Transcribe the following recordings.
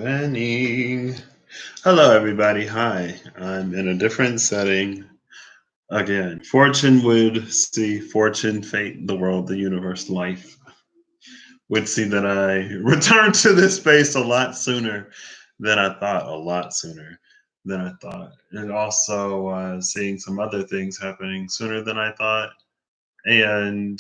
happening? Hello, everybody. Hi. I'm in a different setting again. Fortune would see, fortune, fate, the world, the universe, life would see that I returned to this space a lot sooner than I thought, a lot sooner than I thought. And also seeing some other things happening sooner than I thought. And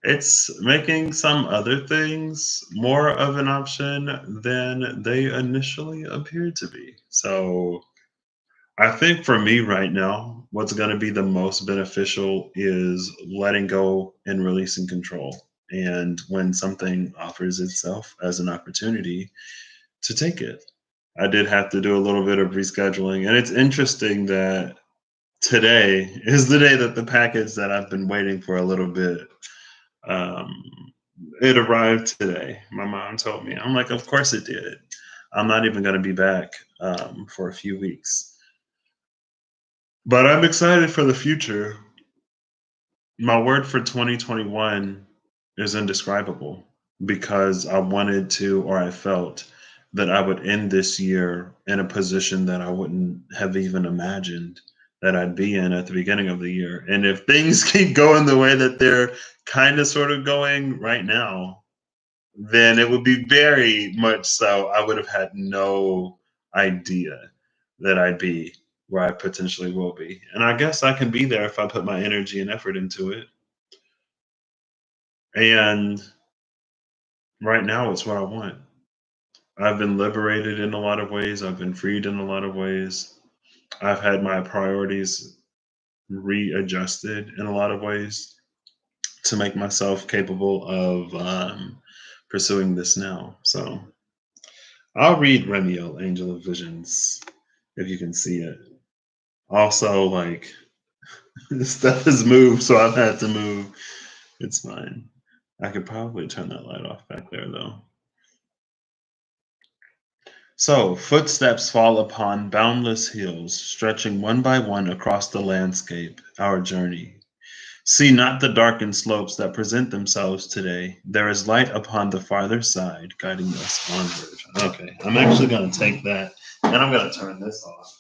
it's making some other things more of an option than they initially appeared to be. So I think for me right now, what's going to be the most beneficial is letting go and releasing control. And when something offers itself as an opportunity, to take it. I did have to do a little bit of rescheduling. And it's interesting that today is the day that the package that I've been waiting for a little bit um, it arrived today. My mom told me. I'm like, of course it did. I'm not even going to be back for a few weeks. But I'm excited for the future. My word for 2021 is indescribable because I wanted to, or I felt that I would end this year in a position that I wouldn't have even imagined that I'd be in at the beginning of the year. And if things keep going the way that they're kind of sort of going right now, then it would be very much so. I would have had no idea that I'd be where I potentially will be. And I guess I can be there if I put my energy and effort into it. And right now, it's what I want. I've been liberated in a lot of ways, I've been freed in a lot of ways. I've had my priorities readjusted in a lot of ways to make myself capable of pursuing this now. So I'll read Remiel, Angel of Visions, if you can see it. Also, like, stuff has moved, so I've had to move. It's fine. I could probably turn that light off back there, though. So, footsteps fall upon boundless hills, stretching one by one across the landscape, our journey. See not the darkened slopes that present themselves today. There is light upon the farther side, guiding us onward. Okay, I'm actually going to take that and I'm going to turn this off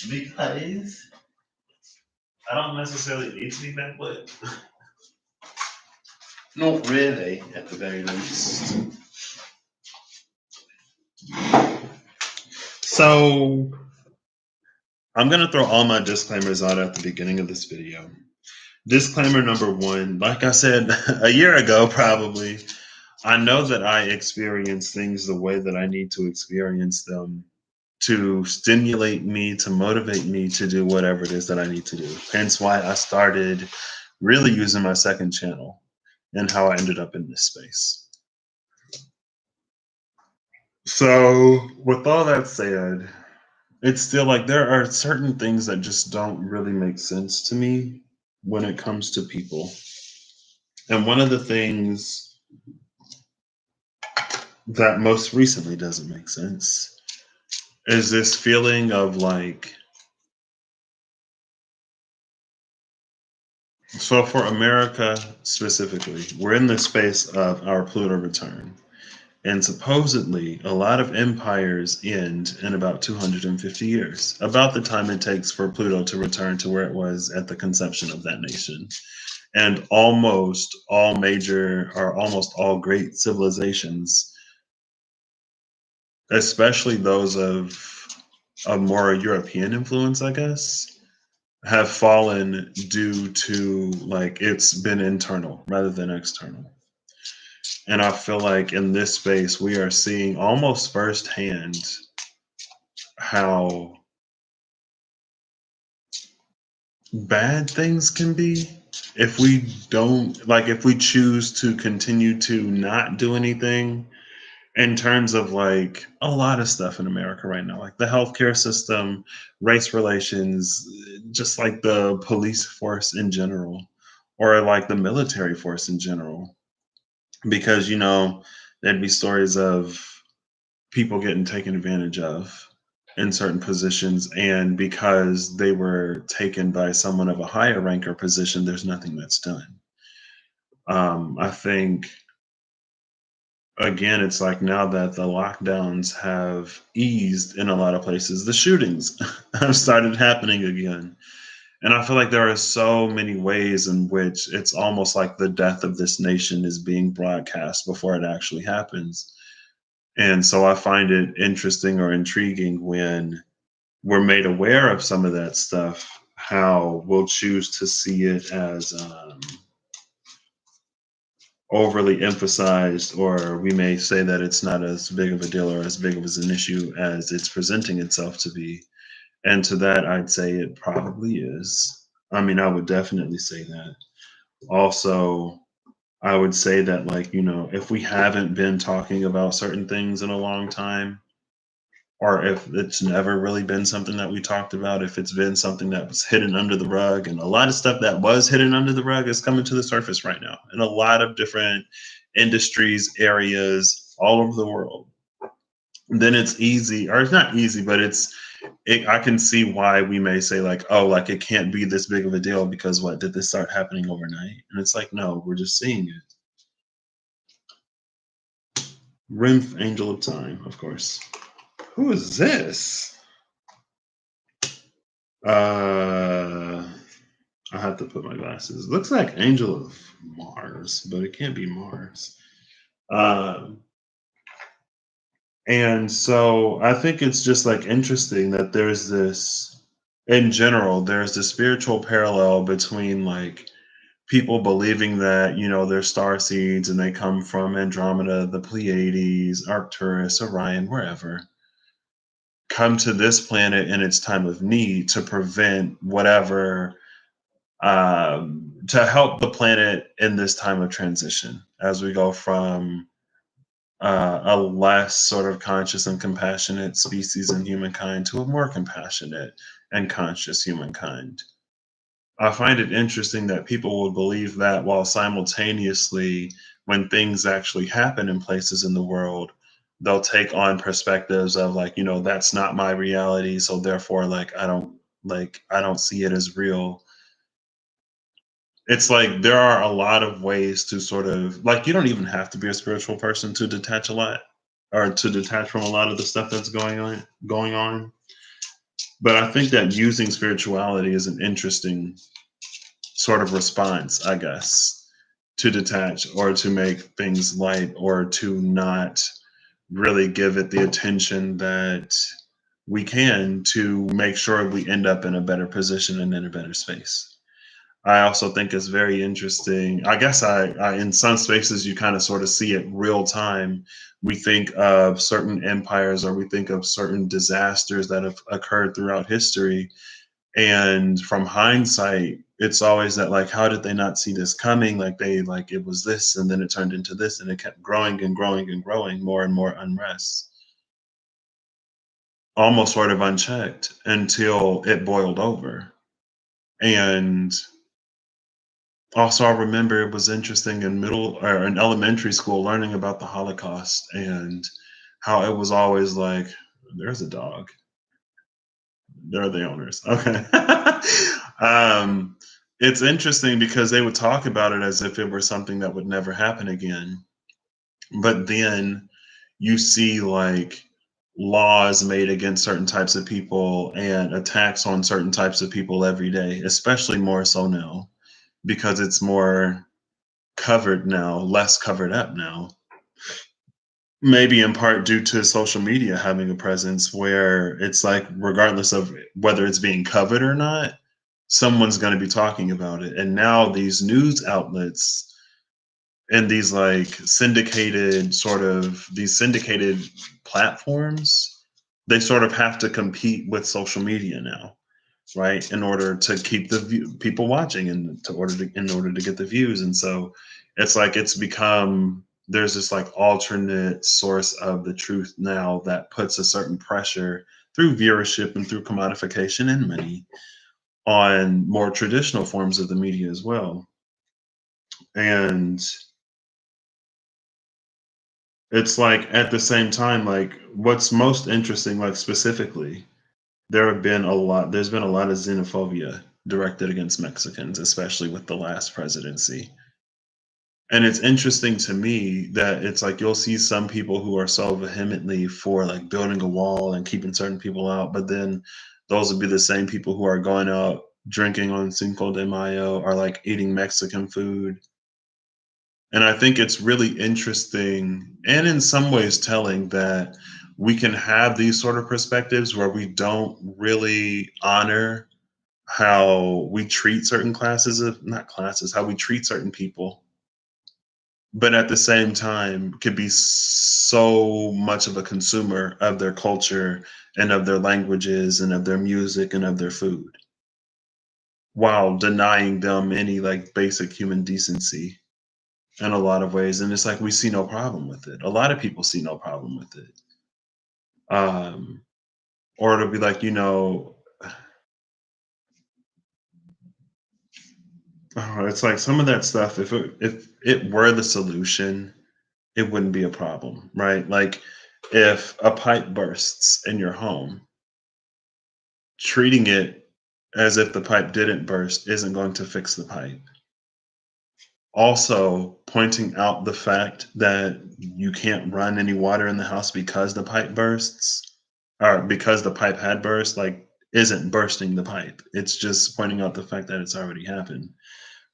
because I don't necessarily need to be backlit. Not really, at the very least. So, I'm going to throw all my disclaimers out at the beginning of this video. Disclaimer number one, like I said a year ago, probably, I know that I experience things the way that I need to experience them to stimulate me, to motivate me to do whatever it is that I need to do. Hence why I started really using my second channel and how I ended up in this space. So, with all that said, it's still like there are certain things that just don't really make sense to me when it comes to people. And one of the things that most recently doesn't make sense is this feeling of like, so for America specifically, we're in the space of our Pluto return. And supposedly, a lot of empires end in about 250 years, about the time it takes for Pluto to return to where it was at the conception of that nation. And almost all major or almost all great civilizations, especially those of a more European influence, I guess, have fallen due to like it's been internal rather than external. And I feel like in this space, we are seeing almost firsthand how bad things can be if we don't, like, if we choose to continue to not do anything in terms of like a lot of stuff in America right now, like the healthcare system, race relations, just like the police force in general, or like the military force in general. Because, there'd be stories of people getting taken advantage of in certain positions, and because they were taken by someone of a higher rank or position, there's nothing that's done. I think again, it's like now that the lockdowns have eased in a lot of places, the shootings have started happening again. And I feel like there are so many ways in which it's almost like the death of this nation is being broadcast before it actually happens. And so I find it interesting or intriguing when we're made aware of some of that stuff, how we'll choose to see it as overly emphasized, or we may say that it's not as big of a deal or as big of an issue as it's presenting itself to be. And to that, I'd say it probably is. I mean, I would definitely say that. Also, I would say that, like, if we haven't been talking about certain things in a long time, or if it's never really been something that we talked about, if it's been something that was hidden under the rug, and a lot of stuff that was hidden under the rug is coming to the surface right now in a lot of different industries, areas all over the world, then it's easy, or it's not easy, but I can see why we may say, like, oh, like it can't be this big of a deal because what, did this start happening overnight? And it's like, no, we're just seeing it. Rim Angel of Time, of course. Who is this? Uh, I have to put my glasses. Looks like Angel of Mars, but it can't be Mars. Um, and so I think it's just like interesting that there's this, in general, there's this spiritual parallel between like people believing that, they're star seeds and they come from Andromeda, the Pleiades, Arcturus, Orion, wherever, come to this planet in its time of need to prevent whatever, to help the planet in this time of transition as we go from a less sort of conscious and compassionate species in humankind to a more compassionate and conscious humankind. I find it interesting that people will believe that while simultaneously, when things actually happen in places in the world, they'll take on perspectives of like, that's not my reality. So therefore, I don't see it as real. It's like there are a lot of ways to sort of like you don't even have to be a spiritual person to detach a lot or to detach from a lot of the stuff that's going on. But I think that using spirituality is an interesting sort of response, I guess, to detach or to make things light or to not really give it the attention that we can to make sure we end up in a better position and in a better space. I also think it's very interesting. I guess I in some spaces you kind of sort of see it real time. We think of certain empires or we think of certain disasters that have occurred throughout history, and from hindsight it's always that like how did they not see this coming, like they like it was this and then it turned into this and it kept growing and growing and growing, more and more unrest, almost sort of unchecked until it boiled over. And also I remember it was interesting in middle or in elementary school learning about the Holocaust and how it was always like there's a dog, they're the owners. Okay. um, it's interesting because they would talk about it as if it were something that would never happen again. But then you see like laws made against certain types of people and attacks on certain types of people every day, especially more so now because it's more covered now, less covered up now. Maybe in part due to social media having a presence where it's like, regardless of whether it's being covered or not, someone's going to be talking about it. And now these news outlets and these syndicated platforms, they sort of have to compete with social media now, right? In order to keep people watching and in order to get the views. And so it's like it's become there's this like alternate source of the truth now that puts a certain pressure through viewership and through commodification and money on more traditional forms of the media as well. And it's like at the same time, like what's most interesting, like specifically, there's been a lot of xenophobia directed against Mexicans, especially with the last presidency. And it's interesting to me that it's like you'll see some people who are so vehemently for like building a wall and keeping certain people out, but then those would be the same people who are going out drinking on Cinco de Mayo or like eating Mexican food. And I think it's really interesting and in some ways telling that we can have these sort of perspectives where we don't really honor how we treat certain classes of not classes, how we treat certain people, but at the same time could be so much of a consumer of their culture and of their languages and of their music and of their food while denying them any like basic human decency in a lot of ways. And it's like we see no problem with it. A lot of people see no problem with it. um or it'll be like, it's like some of that stuff, if it were the solution, it wouldn't be a problem, right? Like if a pipe bursts in your home, treating it as if the pipe didn't burst isn't going to fix the pipe. Also, pointing out the fact that you can't run any water in the house because the pipe bursts or because the pipe had burst, like, isn't bursting the pipe. It's just pointing out the fact that it's already happened.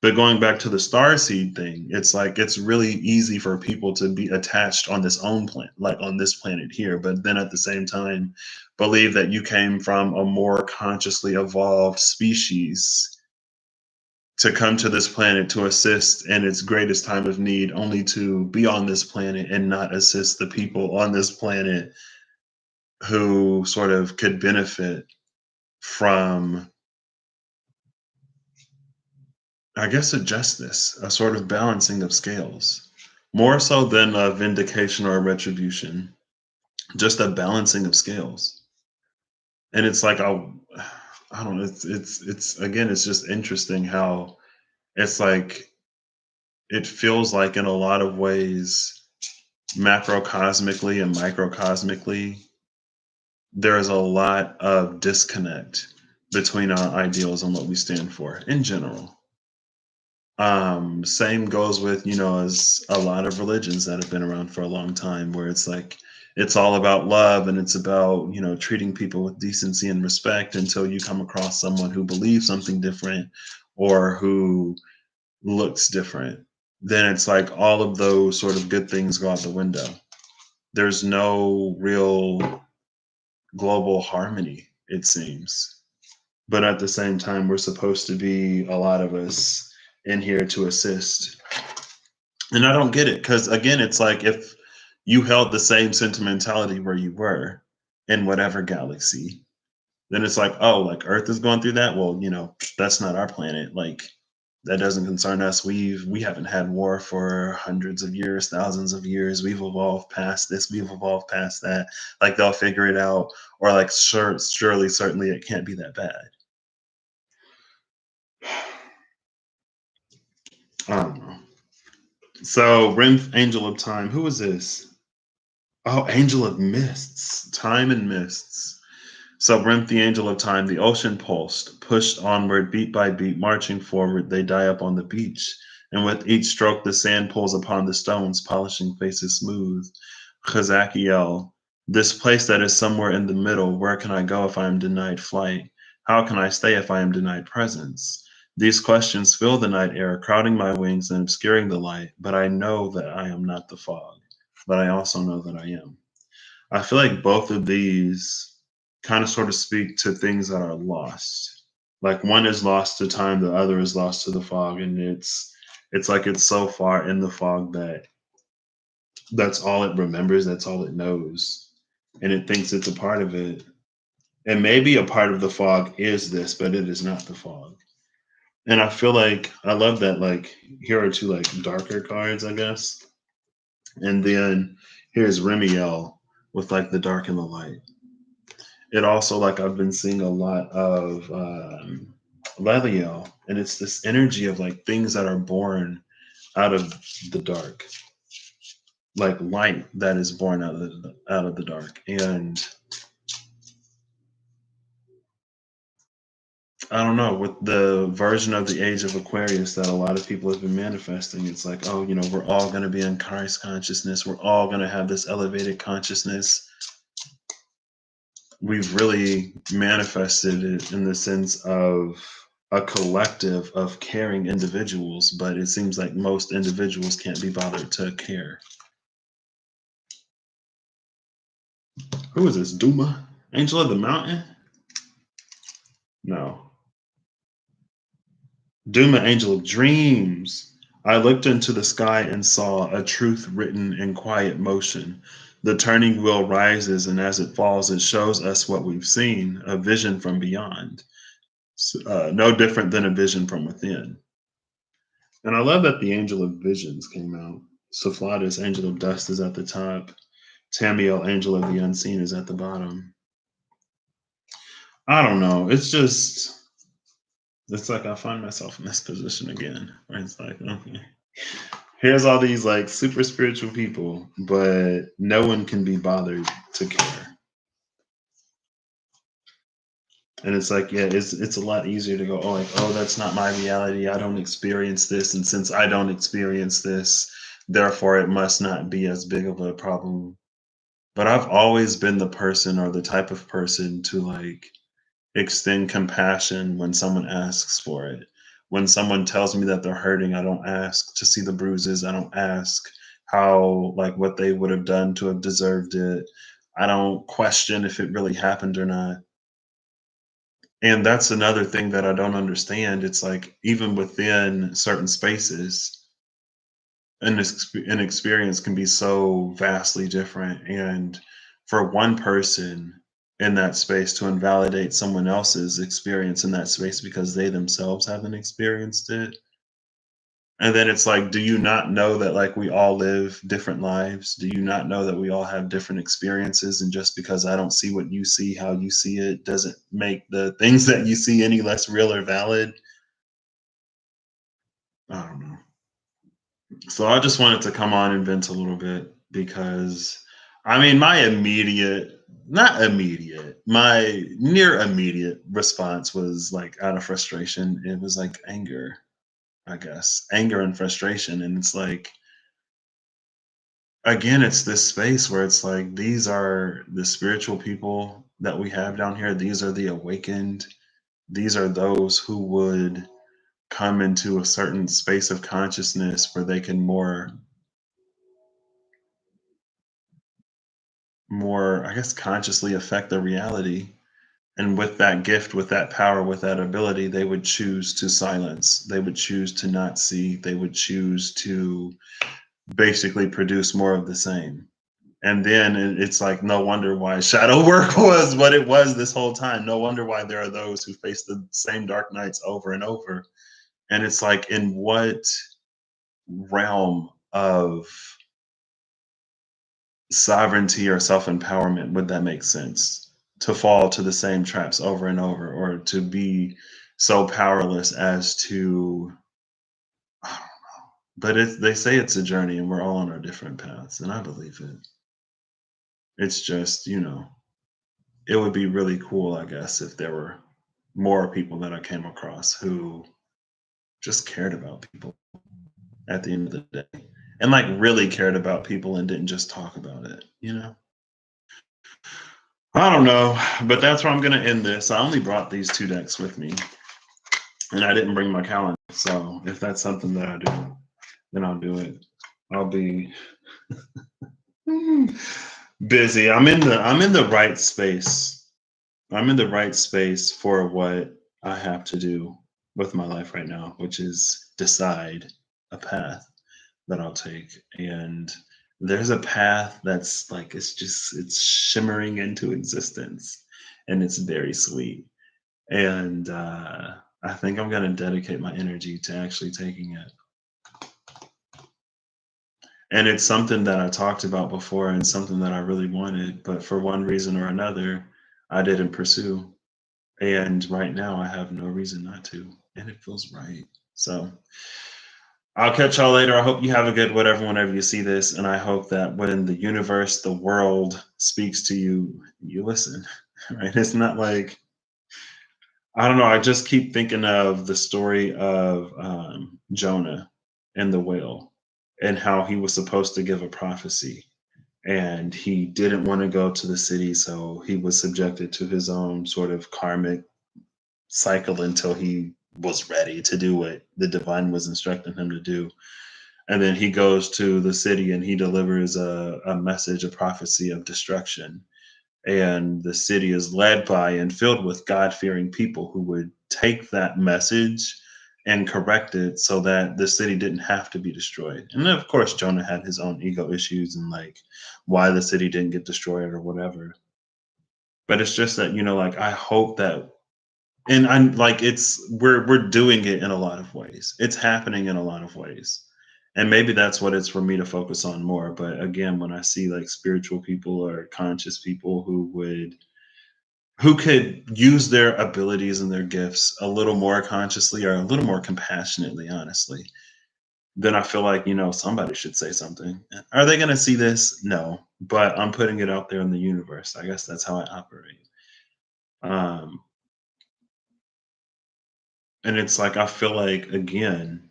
But going back to the star seed thing, it's like it's really easy for people to be attached on this own planet, like on this planet here, but then at the same time believe that you came from a more consciously evolved species to come to this planet to assist in its greatest time of need, only to be on this planet and not assist the people on this planet who sort of could benefit from, I guess, a justice, a sort of balancing of scales, more so than a vindication or a retribution, just a balancing of scales. And it's like I don't know. It's again, it's just interesting how it's like it feels like in a lot of ways, macrocosmically and microcosmically, there's a lot of disconnect between our ideals and what we stand for in general. Same goes with, as a lot of religions that have been around for a long time, where it's like it's all about love and it's about, treating people with decency and respect until you come across someone who believes something different or who looks different. Then it's like all of those sort of good things go out the window. There's no real global harmony, it seems. But at the same time, we're supposed to be a lot of us in here to assist. And I don't get it because, again, it's like if you held the same sentimentality where you were in whatever galaxy, then it's like, oh, like Earth is going through that. Well, that's not our planet. Like that doesn't concern us. We haven't had war for hundreds of years, thousands of years. We've evolved past this. We've evolved past that. Like they'll figure it out, or like surely, certainly, it can't be that bad. I don't know. So, Renth, Angel of Time. Who is this? Oh, Angel of Mists. Time and Mists. So, Renth, the Angel of Time, the ocean pulsed, pushed onward, beat by beat, marching forward, they die up on the beach. And with each stroke, the sand pulls upon the stones, polishing faces smooth. Chazakiel, this place that is somewhere in the middle, where can I go if I am denied flight? How can I stay if I am denied presence? These questions fill the night air, crowding my wings and obscuring the light, but I know that I am not the fog, but I also know that I am. I feel like both of these kind of sort of speak to things that are lost. Like one is lost to time, the other is lost to the fog, and it's like it's so far in the fog that that's all it remembers, that's all it knows, and it thinks it's a part of it. And maybe a part of the fog is this, but it is not the fog. And I feel like I love that. Like here are two like darker cards, I guess, and then here's Remiel with like the dark and the light. It also like I've been seeing a lot of Leliel, and it's this energy of like things that are born out of the dark, like light that is born out of the dark. And I don't know, with the version of the age of Aquarius that a lot of people have been manifesting. It's like, oh, we're all going to be in Christ consciousness. We're all going to have this elevated consciousness. We've really manifested it in the sense of a collective of caring individuals, but it seems like most individuals can't be bothered to care. Who is this? Duma? Angel of the Mountain? No. Duma, Angel of Dreams. I looked into the sky and saw a truth written in quiet motion. The turning wheel rises, and as it falls, it shows us what we've seen, a vision from beyond. No different than a vision from within. And I love that the Angel of Visions came out. Saflada's Angel of Dust is at the top. Tamiel, Angel of the Unseen, is at the bottom. I don't know. It's like I find myself in this position again, where it's like, okay, here's all these like super spiritual people, but no one can be bothered to care. And it's like, yeah, it's a lot easier to go, oh, like, oh, that's not my reality. I don't experience this, and since I don't experience this, therefore it must not be as big of a problem. But I've always been the person or the type of person to like extend compassion when someone asks for it. When someone tells me that they're hurting, I don't ask to see the bruises. I don't ask how, like, what they would have done to have deserved it. I don't question if it really happened or not. And that's another thing that I don't understand. It's like, even within certain spaces, an experience can be so vastly different. And for one person in that space to invalidate someone else's experience in that space because they themselves haven't experienced it. And then it's like, do you not know that like we all live different lives? Do you not know that we all have different experiences? And just because I don't see what you see, how you see it, doesn't make the things that you see any less real or valid? I don't know. So I just wanted to come on and vent a little bit because I mean, not immediate, my near immediate response was like out of frustration. It was like anger, I guess, anger and frustration. And it's like, again, it's this space where it's like, these are the spiritual people that we have down here. These are the awakened. These are those who would come into a certain space of consciousness where they can more, I guess, consciously affect their reality. And with that gift, with that power, with that ability, they would choose to silence. They would choose to not see. They would choose to basically produce more of the same. And then it's like, no wonder why shadow work was what it was this whole time. No wonder why there are those who face the same dark nights over and over. And it's like, in what realm of sovereignty or self-empowerment would that make sense, to fall to the same traps over and over, or to be so powerless as to, I don't know. But they say it's a journey and we're all on our different paths, and I believe it. It's just, it would be really cool, I guess, if there were more people that I came across who just cared about people at the end of the day, and like really cared about people and didn't just talk about it. I don't know, but that's where I'm going to end this. I only brought these two decks with me, and I didn't bring my calendar. So if that's something that I do, then I'll do it. I'll be busy. I'm in the right space. I'm in the right space for what I have to do with my life right now, which is decide a path that I'll take. And there's a path that's like, it's shimmering into existence, and it's very sweet. And I think I'm going to dedicate my energy to actually taking it. And it's something that I talked about before and something that I really wanted, but for one reason or another, I didn't pursue. And right now, I have no reason not to. And it feels right. So I'll catch y'all later. I hope you have a good whatever whenever you see this. And I hope that when the universe, the world speaks to you, you listen. Right? It's not like, I don't know. I just keep thinking of the story of Jonah and the whale, and how he was supposed to give a prophecy, and he didn't want to go to the city, so he was subjected to his own sort of karmic cycle until he was ready to do what the divine was instructing him to do. And then he goes to the city and he delivers a message, a prophecy of destruction. And the city is led by and filled with God fearing people who would take that message and correct it so that the city didn't have to be destroyed. And then, of course, Jonah had his own ego issues and like why the city didn't get destroyed or whatever. But it's just that, like I hope that, and I'm like we're doing it in a lot of ways. It's happening in a lot of ways. And maybe that's what it's for me to focus on more. But again, when I see like spiritual people or conscious people who could use their abilities and their gifts a little more consciously or a little more compassionately, honestly, then I feel like, somebody should say something. Are they going to see this? No, but I'm putting it out there in the universe. I guess that's how I operate. Um, and it's like, I feel like, again,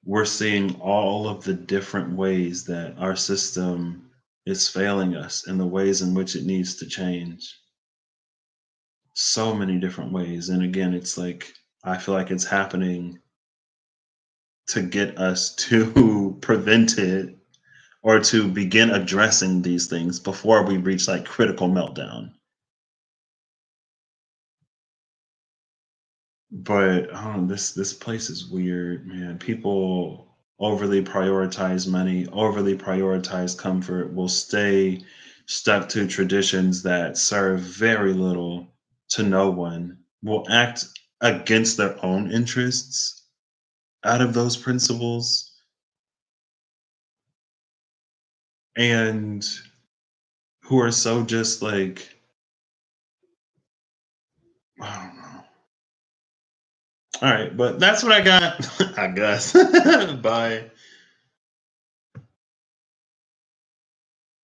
we're seeing all of the different ways that our system is failing us and the ways in which it needs to change. So many different ways. And again, it's like, I feel like it's happening to get us to prevent it or to begin addressing these things before we reach like critical meltdown. But this place is weird, man. People overly prioritize money, overly prioritize comfort, will stay stuck to traditions that serve very little to no one, will act against their own interests out of those principles, and who are so just like, I don't know. All right, but that's what I got, I guess. Bye.